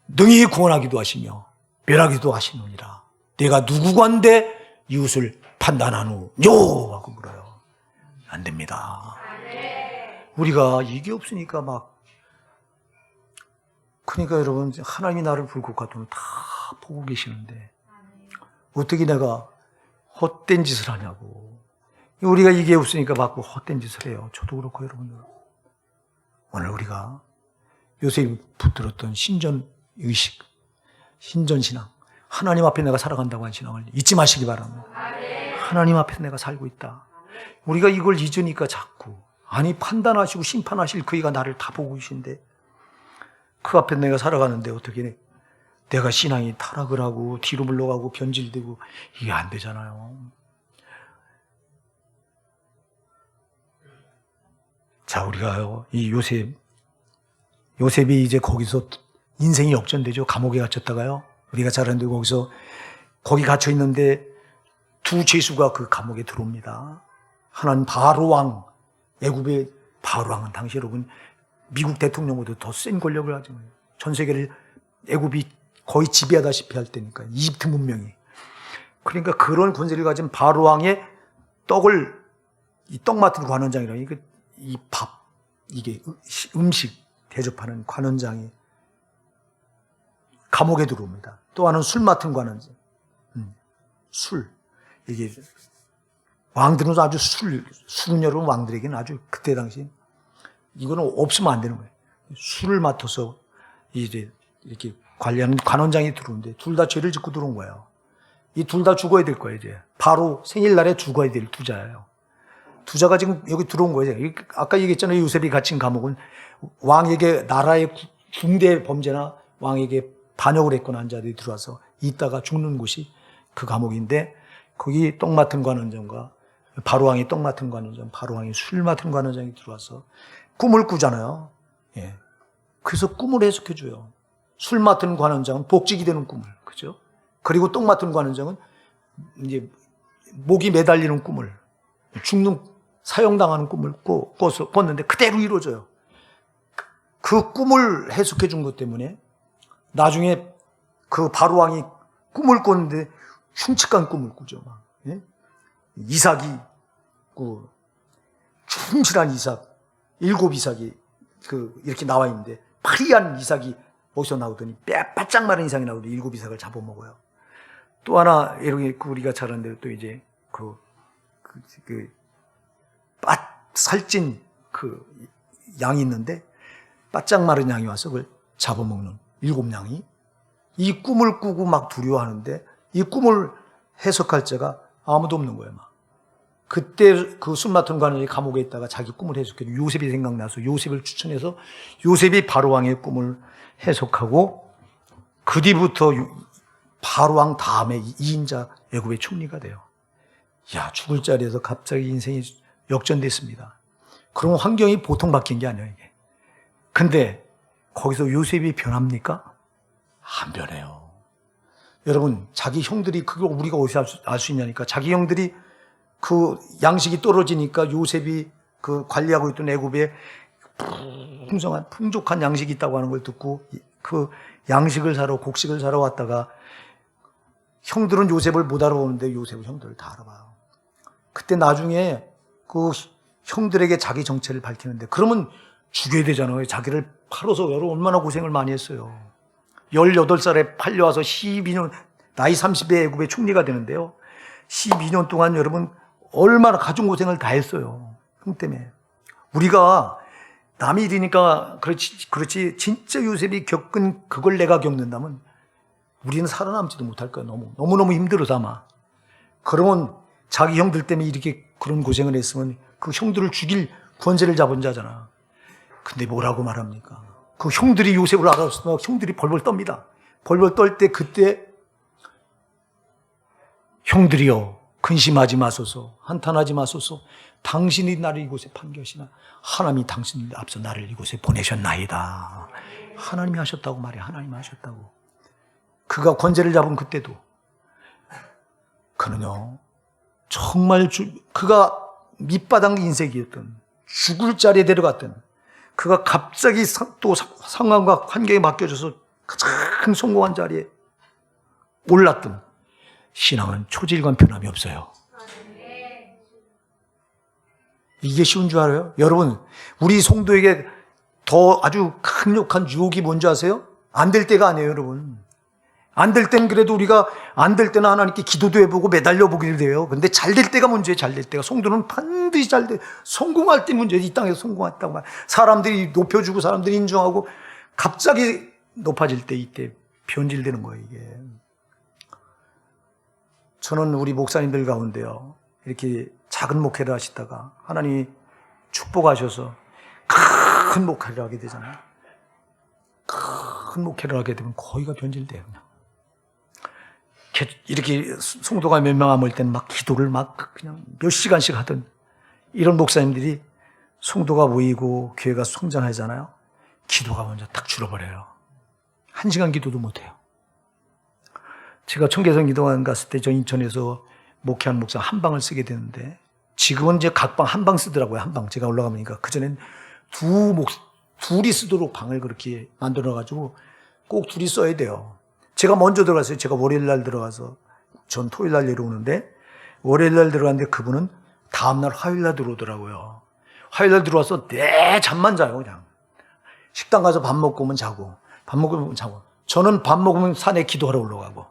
[SPEAKER 1] 능히 구원하기도 하시며 멸하기도 하시느니라. 내가 누구건데 이웃을 판단하누뇨? 하고 물어요. 안 됩니다. 우리가 이게 없으니까 그러니까 여러분, 하나님이 나를 불꽃 같은 다 보고 계시는데 어떻게 내가 헛된 짓을 하냐고. 우리가 이게 없으니까 자꾸 헛된 짓을 해요. 저도 그렇고 여러분들. 오늘 우리가 요셉이 붙들었던 신전의식, 신전신앙, 하나님 앞에 내가 살아간다고 한 신앙을 잊지 마시기 바랍니다. 하나님 앞에서 내가 살고 있다. 우리가 이걸 잊으니까 자꾸, 아니 판단하시고 심판하실 그이가 나를 다 보고 계신데 그 앞에 내가 살아가는데 어떻게 내가 신앙이 타락을 하고 뒤로 물러가고 변질되고, 이게 안 되잖아요. 자, 우리가요, 이 요셉이 이제 거기서 인생이 역전되죠. 감옥에 갇혔다가요, 우리가 잘 아는데 거기 갇혀 있는데 두 죄수가 그 감옥에 들어옵니다. 하나는 바로왕, 애굽의 바로왕은 당시 여러분 미국 대통령보다 더 센 권력을 가지고 전 세계를 애굽이 거의 지배하다시피 할 때니까, 이집트 문명이. 그러니까 그런 권세를 가진 바로왕의 떡을, 이 떡 맡은 관원장이라, 이 이게 음식 대접하는 관원장이 감옥에 들어옵니다. 또 하나는 술 맡은 관원장. 술. 이게 왕들은 아주 술은 여러분 왕들에게는 아주 그때 당시 이거는 없으면 안 되는 거예요. 술을 맡아서 이제 이렇게 관리하는 관원장이 들어오는데 둘 다 죄를 짓고 들어온 거예요. 이 둘 다 죽어야 될 거예요, 이제. 바로 생일날에 죽어야 될 두자예요. 두자가 지금 여기 들어온 거예요. 아까 얘기했잖아요. 요셉이 갇힌 감옥은 왕에게 나라의 중대 범죄나 왕에게 반역을 했거나 한 자들이 들어와서 있다가 죽는 곳이 그 감옥인데 거기 떡 맡은 관원장과 바로왕이 떡 맡은 관원장, 바로왕이 술 맡은 관원장이 들어와서 꿈을 꾸잖아요. 예. 그래서 꿈을 해석해줘요. 술 맡은 관원장은 복직이 되는 꿈을, 그죠? 그리고 떡 맡은 관원장은 이제 목이 매달리는 꿈을, 죽는, 사형당하는 꿈을 꿨는데 그대로 이루어져요. 그 꿈을 해석해 준 것 때문에 나중에 그 바로왕이 꿈을 꿨는데 흉측한 꿈을 꾸죠. 막. 예? 이삭이, 그, 충실한 이삭, 7 이삭이, 이렇게 나와 있는데, 파리한 이삭이 어디서 나오더니, 바짝 마른 이삭이 나오더니 7 이삭을 잡아먹어요. 또 하나, 이렇게 우리가 잘 아는 대로 또 이제, 살찐 양이 있는데, 바짝 마른 양이 와서 그걸 잡아먹는 7 양이, 이 꿈을 꾸고 막 두려워하는데, 이 꿈을 해석할 자가 아무도 없는 거예요, 막. 그때 그 술 맡은 관원이 감옥에 있다가 자기 꿈을 해석해도 요셉이 생각나서 요셉을 추천해서 요셉이 바로왕의 꿈을 해석하고 그 뒤부터 바로왕 다음에 2인자 애굽의 총리가 돼요. 야, 죽을 자리에서 갑자기 인생이 역전됐습니다. 그런 환경이 보통 바뀐 게 아니에요, 이게. 근데 거기서 요셉이 변합니까? 안 변해요. 여러분, 자기 형들이 그걸 우리가 어디서 알 수 있냐니까 자기 형들이 그 양식이 떨어지니까 요셉이 그 관리하고 있던 애굽에 풍족한 양식이 있다고 하는 걸 듣고 그 양식을 사러 곡식을 사러 왔다가 형들은 요셉을 못 알아보는데 요셉은 형들을 다 알아봐요. 그때 나중에 그 형들에게 자기 정체를 밝히는데 그러면 죽여야 되잖아요. 자기를 팔아서 여러분 얼마나 고생을 많이 했어요. 18살에 팔려와서 12년 나이 30에 애굽의 총리가 되는데요. 12년 동안 여러분 얼마나 가중고생을 다 했어요. 형 때문에. 우리가 남의 일이니까 그렇지 진짜 요셉이 겪은 그걸 내가 겪는다면 우리는 살아남지도 못할 거야. 너무너무 힘들어서 아마. 그러면 자기 형들 때문에 이렇게 그런 고생을 했으면 그 형들을 죽일 권세를 잡은 자잖아. 근데 뭐라고 말합니까? 그 형들이 요셉을 알았으면 형들이 벌벌 떱니다. 벌벌 떨 때 그때 형들이여 근심하지 마소서, 한탄하지 마소서. 당신이 나를 이곳에 판결시나 하나님이 당신을 앞서 나를 이곳에 보내셨나이다. 하나님이 하셨다고 말해. 하나님이 하셨다고. 그가 권세를 잡은 그때도 그는요 정말 그가 밑바닥 인생이었던 죽을 자리에 데려갔던 그가 갑자기 또 상황과 환경에 맡겨져서 가장 성공한 자리에 올랐던 신앙은 초질관 변함이 없어요. 이게 쉬운 줄 알아요? 여러분, 우리 성도에게 더 아주 강력한 유혹이 뭔지 아세요? 안 될 때가 아니에요, 여러분. 안 될 때는 그래도 우리가 안 될 때는 하나님께 기도도 해보고 매달려 보기도 돼요. 근데 잘 될 때가 문제예요, 잘 될 때가. 성도는 반드시 잘 돼. 성공할 때 문제예요. 이 땅에서 성공했다고 말. 사람들이 높여주고 사람들이 인정하고 갑자기 높아질 때 이때 변질되는 거예요, 이게. 저는 우리 목사님들 가운데요, 이렇게 작은 목회를 하시다가 하나님이 축복하셔서 큰 목회를 하게 되잖아요. 큰 목회를 하게 되면 거의가 변질돼요, 그냥. 이렇게 성도가 몇 명 안 모일 때는 막 기도를 막 그냥 몇 시간씩 하던 이런 목사님들이 성도가 모이고 교회가 성장하잖아요. 기도가 먼저 탁 줄어버려요. 1시간 기도도 못해요. 제가 청계산 기도관 갔을 때 저 인천에서 목회한 목사 한 방을 쓰게 되는데 지금은 이제 각 방 한 방 쓰더라고요. 한 방. 제가 올라가보니까 그전엔 둘이 쓰도록 방을 그렇게 만들어가지고 꼭 둘이 써야 돼요. 제가 먼저 들어갔어요. 제가 월요일 날 들어가서 전 토요일 날 내려오는데 월요일 날 들어갔는데 그분은 다음 날 화요일 날 들어오더라고요. 화요일날 들어와서 내 잠만 자요, 그냥. 식당 가서 밥 먹고 오면 자고, 밥 먹으면 자고. 저는 밥 먹으면 산에 기도하러 올라가고,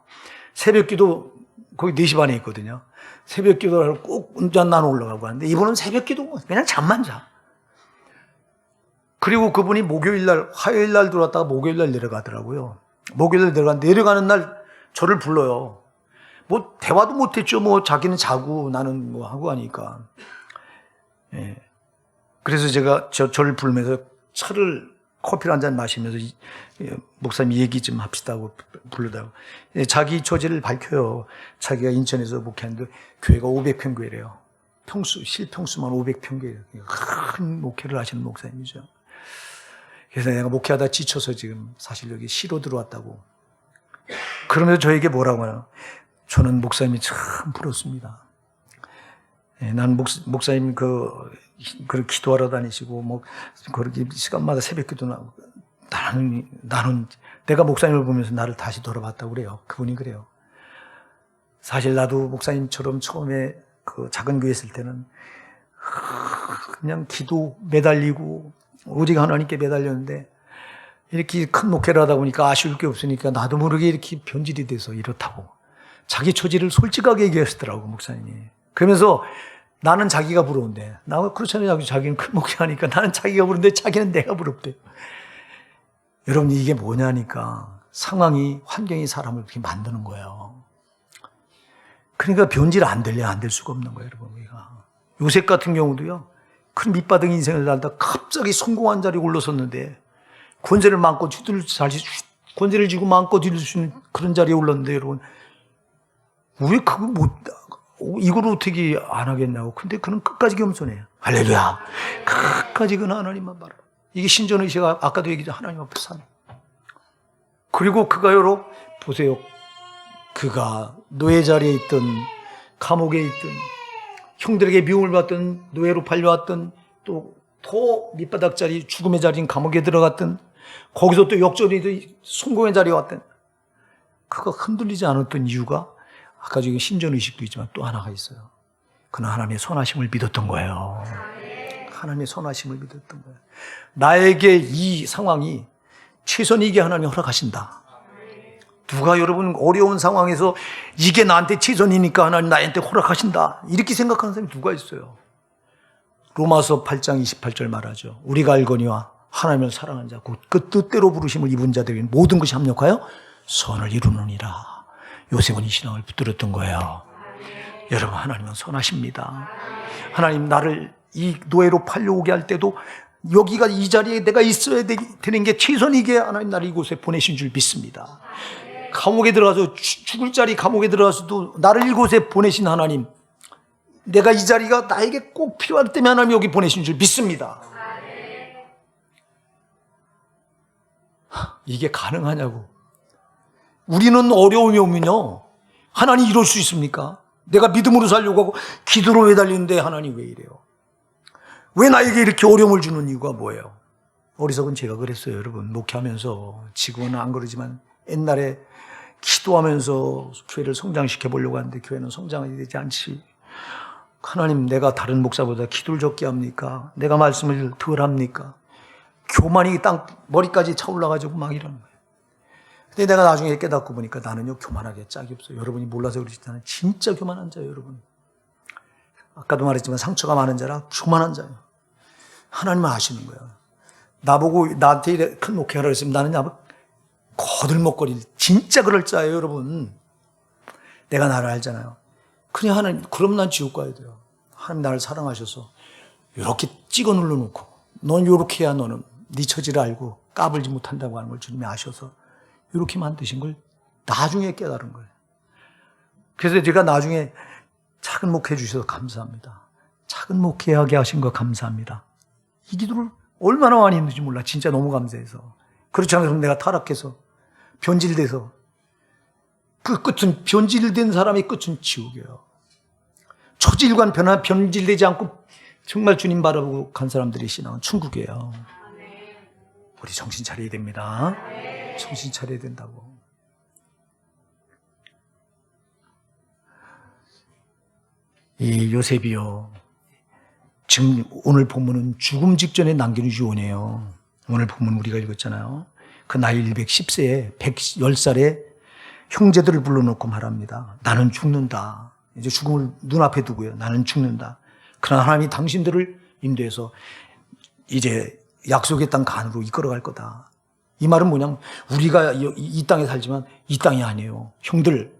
[SPEAKER 1] 새벽 기도 거기 4시 반에 있거든요. 새벽 기도하러 꼭 운전 나눠 올라가고 하는데, 이분은 새벽 기도 그냥 잠만 자. 그리고 그분이 목요일날, 화요일날 들어왔다가 목요일날 내려가더라고요. 목요일날 내려가는 날 저를 불러요. 뭐 대화도 못했죠. 뭐 자기는 자고 나는 뭐 하고 하니까. 예. 그래서 제가 저를 부르면서 커피를 한 잔 마시면서 목사님 얘기 좀 합시다 하고 부르다가 자기 처지를 밝혀요. 자기가 인천에서 목회하는데 교회가 500평 교회래요. 실평수만 500평 교회예요. 큰 목회를 하시는 목사님이죠. 그래서 내가 목회하다 지쳐서 지금 사실 여기 쉬러 들어왔다고. 그러면서 저에게 뭐라고 하나? 저는 목사님이 참 부럽습니다. 난 목사님 그렇게 기도하러 다니시고 뭐 그렇게 시간마다 새벽 기도 나오고 나는 내가 목사님을 보면서 나를 다시 돌아봤다고 그래요. 그분이 그래요. 사실 나도 목사님처럼 처음에 그 작은 교회 있을 때는 그냥 기도 매달리고 오직 하나님께 매달렸는데 이렇게 큰 목회를 하다 보니까 아쉬울 게 없으니까 나도 모르게 이렇게 변질이 돼서 이렇다고 자기 처지를 솔직하게 얘기하시더라고 목사님이. 그러면서 나는 자기가 부러운데 나 그렇잖아요. 자기는 큰 목회하니까 나는 자기가 부러운데 자기는 내가 부럽대요. 여러분 이게 뭐냐니까 상황이 환경이 사람을 그렇게 만드는 거예요. 그러니까 변질 안 될 수가 없는 거예요. 여러분 우리가 요셉 같은 경우도요. 큰 밑바닥 인생을 살다 갑자기 성공한 자리에 올라섰는데 권세를 권세를 쥐고 마음껏 뒤를 수 있는 그런 자리에 올랐는데 여러분 왜 그거 이걸 어떻게 안 하겠냐고. 근데 그는 끝까지 겸손해요. 할렐루야. 끝까지 그는 하나님만 바라. 이게 신전의식가 아까도 얘기했죠. 하나님 앞에 사는. 그리고 그가 보세요. 그가 노예 자리에 있던 감옥에 있던 형들에게 미움을 받던 노예로 팔려왔던 또 더 밑바닥 자리 죽음의 자리인 감옥에 들어갔던 거기서 또 역전이 성공의 자리에 왔던 그가 흔들리지 않았던 이유가 아까 저기 신전의식도 있지만 또 하나가 있어요. 그는 하나님의 선하심을 믿었던 거예요. 하나님의 선하심을 믿었던 거예요. 나에게 이 상황이 최선이게 하나님이 허락하신다. 누가 여러분 어려운 상황에서 이게 나한테 최선이니까 하나님 나한테 허락하신다. 이렇게 생각하는 사람이 누가 있어요? 로마서 8장 28절 말하죠. 우리가 알거니와 하나님을 사랑하는 자, 그 뜻대로 부르심을 입은 자들에게 모든 것이 합력하여 선을 이루느니라. 요셉은 이 신앙을 붙들었던 거예요. 여러분 하나님은 선하십니다. 하나님 나를 이 노예로 팔려오게 할 때도 여기가 이 자리에 내가 있어야 되는 게 최선이게 하나님 나를 이곳에 보내신 줄 믿습니다. 감옥에 들어가서 죽을 자리 감옥에 들어가서도 나를 이곳에 보내신 하나님, 내가 이 자리가 나에게 꼭 필요할 때면 하나님 여기 보내신 줄 믿습니다. 이게 가능하냐고. 우리는 어려움이 오면요 하나님 이럴 수 있습니까? 내가 믿음으로 살려고 하고 기도로 매달리는데 하나님 왜 이래요? 왜 나에게 이렇게 어려움을 주는 이유가 뭐예요? 어리석은 제가 그랬어요. 여러분 목회하면서 지금은 안 그러지만 옛날에 기도하면서 교회를 성장시켜 보려고 하는데 교회는 성장이 되지 않지. 하나님 내가 다른 목사보다 기도를 적게 합니까? 내가 말씀을 덜 합니까? 교만이 땅 머리까지 차올라가지고 막 이러는 거예요. 근데 내가 나중에 깨닫고 보니까 나는요 교만하게 짝이 없어요. 여러분이 몰라서 그러지 나는 진짜 교만한 자예요. 여러분 아까도 말했지만 상처가 많은 자라 교만한 자예요. 하나님은 아시는 거예요. 나보고 나한테 큰 목회하라 그랬으면 나는 거들먹거릴 진짜 그럴 자예요. 여러분 내가 나를 알잖아요. 그냥 하나님 그럼 난 지옥 가야 돼요. 하나님 나를 사랑하셔서 이렇게 찍어 눌러놓고 넌 이렇게 해야 너는 네 처지를 알고 까불지 못한다고 하는 걸 주님이 아셔서 이렇게 만드신 걸 나중에 깨달은 거예요. 그래서 제가 나중에 작은 목회 주셔서 감사합니다. 작은 목회하게 하신 거 감사합니다. 이 기도를 얼마나 많이 했는지 몰라. 진짜 너무 감사해서. 그렇지 않으면 내가 타락해서 변질돼서 그 끝은 변질된 사람의 끝은 지옥이에요. 초질관 변질되지 않고 정말 주님 바라보고 간 사람들의 신앙은 천국이에요. 우리 정신 차려야 됩니다. 정신 차려야 된다고. 이 요셉이요 지금 오늘 본문은 죽음 직전에 남긴 유언이에요. 오늘 본문 우리가 읽었잖아요. 그 나이 110세에 110살에 형제들을 불러놓고 말합니다. 나는 죽는다. 이제 죽음을 눈앞에 두고요. 나는 죽는다. 그러나 하나님이 당신들을 인도해서 이제 약속의 땅 간으로 이끌어갈 거다. 이 말은 뭐냐면 우리가 이 땅에 살지만 이 땅이 아니에요. 형들은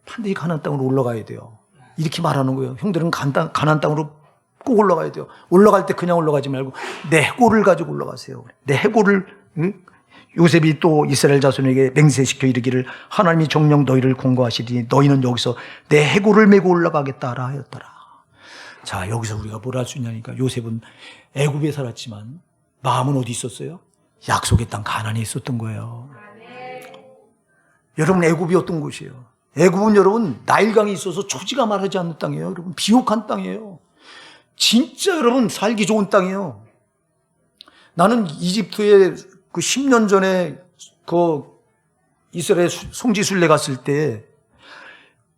[SPEAKER 1] 반드시 가나안 땅으로 올라가야 돼요. 이렇게 말하는 거예요. 형들은 가나안 땅으로 꼭 올라가야 돼요. 올라갈 때 그냥 올라가지 말고 내 해골을 가지고 올라가세요. 내 해골을, 응? 요셉이 또 이스라엘 자손에게 맹세시켜 이르기를 하나님이 정녕 너희를 공고하시리니 너희는 여기서 내 해골을 메고 올라가겠다 하였더라. 자, 여기서 우리가 뭘 할 수 있냐니까 요셉은 애굽에 살았지만 마음은 어디 있었어요? 약속의 땅 가나안에 있었던 거예요. 여러분, 애굽이 어떤 곳이에요? 애굽은 여러분 나일강이 있어서 초지가 마르지 않는 땅이에요. 여러분, 비옥한 땅이에요. 진짜 여러분 살기 좋은 땅이에요. 나는 이집트에 그 10년 전에 그 이스라엘 송지순례 갔을 때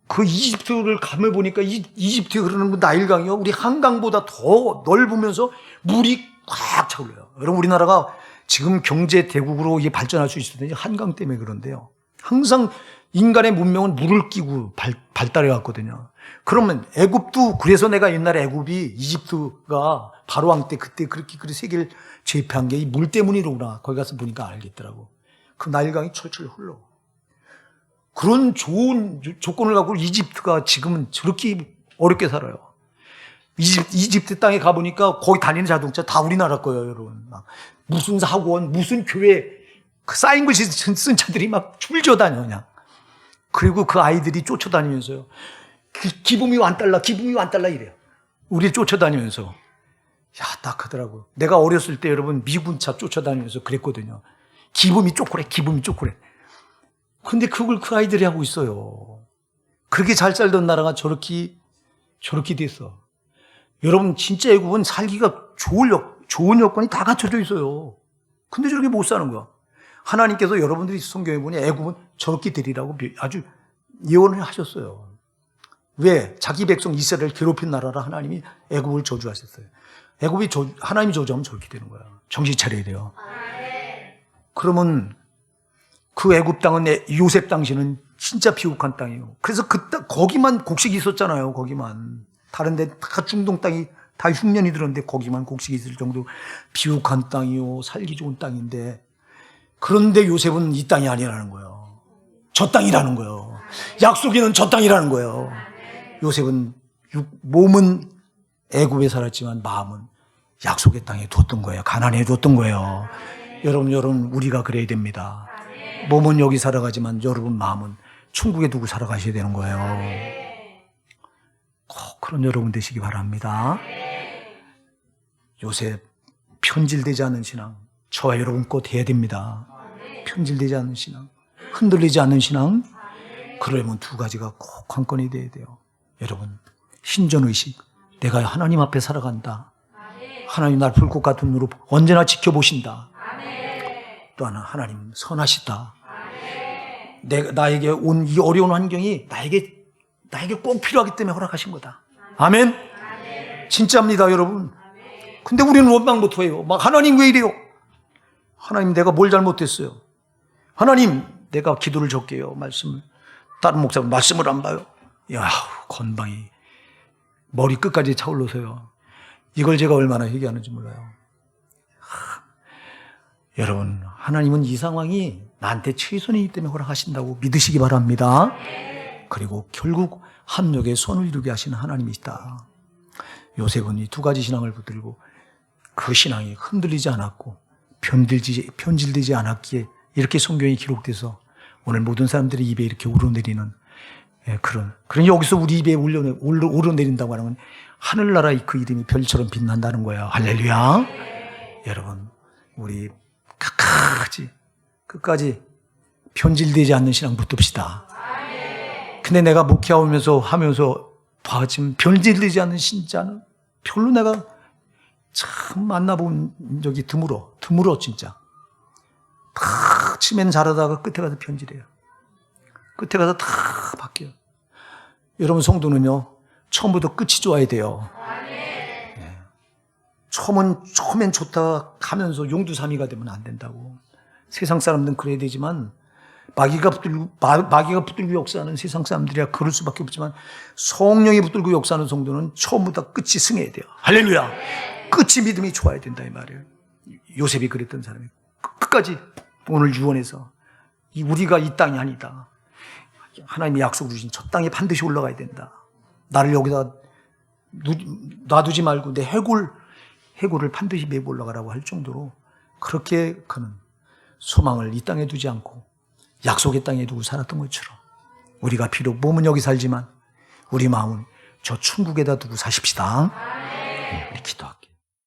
[SPEAKER 1] 그 이집트를 가면 보니까 이집트에 흐르는 그 나일강이요, 우리 한강보다 더 넓으면서 물이 꽉 차 올라요. 여러분, 우리나라가 지금 경제 대국으로 발전할 수 있었는지 한강 때문에 그런데요. 항상 인간의 문명은 물을 끼고 발달해 왔거든요. 그러면 애굽도, 그래서 내가 옛날에 애굽이 이집트가 바로왕 때 그때 그렇게 세계를 제패한 게 이 물 때문이로구나. 거기 가서 보니까 알겠더라고. 그 나일강이 철철 흘러. 그런 좋은 조건을 갖고 이집트가 지금은 저렇게 어렵게 살아요. 이집트 땅에 가보니까 거기 다니는 자동차 다 우리나라 거예요, 여러분. 막 무슨 학원, 무슨 교회, 그 쌓인 글씨 쓴 차들이 막 줄져 다녀, 그냥. 그리고 그 아이들이 쫓아다니면서요. 기분이 $1 이래요. 우리 쫓아다니면서. 야, 딱 하더라고요. 내가 어렸을 때 여러분 미군차 쫓아다니면서 그랬거든요. 기분이 쪼그래. 근데 그걸 그 아이들이 하고 있어요. 그렇게 잘 살던 나라가 저렇게 됐어. 여러분, 진짜 애굽은 살기가 좋은 여건이 다 갖춰져 있어요. 근데 저렇게 못 사는 거야. 하나님께서 여러분들이 성경에 보니 애굽은 저렇게 되리라고 아주 예언을 하셨어요. 왜? 자기 백성 이스라엘을 괴롭힌 나라라 하나님이 애굽을 저주하셨어요. 애굽이 하나님이 저주하면 저렇게 되는 거야. 정신 차려야 돼요. 그러면 그 애굽 땅은 요셉 당시는 진짜 비옥한 땅이에요. 그래서 거기만 곡식이 있었잖아요. 거기만. 다른 데 다 중동 땅이 다 흉년이 들었는데 거기만 곡식이 있을 정도 비옥한 땅이요, 살기 좋은 땅인데, 그런데 요셉은 이 땅이 아니라는 거예요. 저 땅이라는 거예요. 약속에는 저 땅이라는 거예요. 요셉은 몸은 애굽에 살았지만 마음은 약속의 땅에 뒀던 거예요. 가나안에 뒀던 거예요. 여러분 우리가 그래야 됩니다. 몸은 여기 살아가지만 여러분 마음은 천국에 두고 살아가셔야 되는 거예요. 꼭 그런 여러분 되시기 바랍니다. 요셉, 편질되지 않는 신앙, 저와 여러분 꼭 해야 됩니다. 편질되지 않는 신앙, 흔들리지 않는 신앙. 그러면 두 가지가 꼭 관건이 돼야 돼요. 여러분, 신전의식, 내가 하나님 앞에 살아간다. 하나님 날 불꽃 같은 눈으로 언제나 지켜보신다. 또 하나, 하나님 선하시다. 나에게 온 이 어려운 환경이 나에게 꼭 필요하기 때문에 허락하신 거다. 아멘? 진짜입니다, 여러분. 근데 우리는 원망부터 해요. 막 하나님 왜 이래요? 하나님 내가 뭘 잘못했어요? 하나님 내가 기도를 적게 해요. 말씀을. 다른 목사는 말씀을 안 봐요. 야, 건방이 머리 끝까지 차올라서요. 이걸 제가 얼마나 회개하는지 몰라요. 여러분, 하나님은 이 상황이 나한테 최선이기 때문에 허락하신다고 믿으시기 바랍니다. 그리고 결국 합력에 선을 이루게 하시는 하나님이시다. 요셉은 이 두 가지 신앙을 붙들고 그 신앙이 흔들리지 않았고 편질되지 않았기에 이렇게 성경이 기록돼서 오늘 모든 사람들의 입에 이렇게 우러내리는 그런 여기서 우리 입에 우러내린다고 하는 건 하늘나라의 그 이름이 별처럼 빛난다는 거예요. 할렐루야. 여러분, 우리 끝까지 편질되지 않는 신앙 붙듭시다. 근데 내가 목회하면서 지금 편질되지 않는 신자는 별로 내가 참 만나본 적이 드물어 진짜. 다 치면 잘하다가 끝에 가서 편질해요. 끝에 가서 다 바뀌어요. 여러분, 성도는요 처음부터 끝이 좋아야 돼요. 처음엔 좋다 하면서 용두사미가 되면 안 된다고. 세상 사람들은 그래야 되지만 마귀가 붙들고 역사하는 세상 사람들이야 그럴 수밖에 없지만 성령이 붙들고 역사하는 성도는 처음부터 끝이 승해야 돼요. 할렐루야. 끝이 믿음이 좋아야 된다 이 말이에요. 요셉이 그랬던 사람이 끝까지 오늘 유언해서 우리가 이 땅이 아니다. 하나님이 약속을 주신 저 땅에 반드시 올라가야 된다. 나를 여기다 놔두지 말고 내 해골을 반드시 메고 올라가라고 할 정도로 그렇게 그는 소망을 이 땅에 두지 않고 약속의 땅에 두고 살았던 것처럼 우리가 비록 몸은 여기 살지만 우리 마음은 저 천국에다 두고 사십시다. 우리 기도할게요.